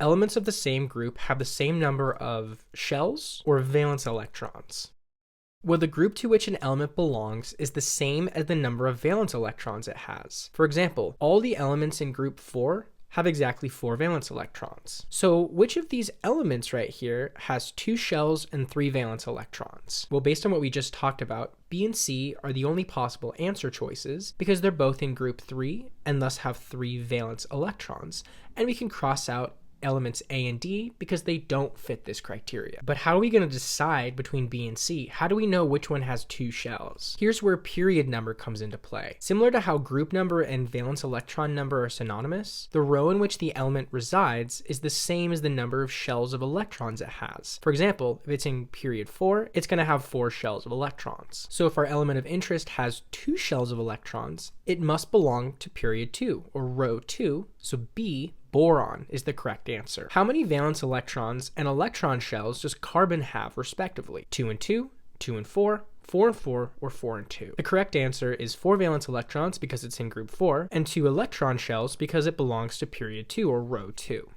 Elements of the same group have the same number of shells or valence electrons. Well, the group to which an element belongs is the same as the number of valence electrons it has. For example, all the elements in group 4 have exactly 4 valence electrons. So which of these elements right here has 2 shells and 3 valence electrons? Well, based on what we just talked about, B and C are the only possible answer choices because they're both in group 3 and thus have 3 valence electrons. And we can cross out elements A and D because they don't fit this criteria. But how are we going to decide between B and C? How do we know which one has 2 shells? Here's where period number comes into play. Similar to how group number and valence electron number are synonymous, the row in which the element resides is the same as the number of shells of electrons it has. For example, if it's in period 4, it's going to have 4 shells of electrons. So if our element of interest has 2 shells of electrons, it must belong to period 2 or row 2, so B, boron, is the correct answer. How many valence electrons and electron shells does carbon have respectively? 2 and 2, 2 and 4, 4 and 4, or 4 and 2? The correct answer is 4 valence electrons because it's in group 4, and 2 electron shells because it belongs to period 2 or row 2.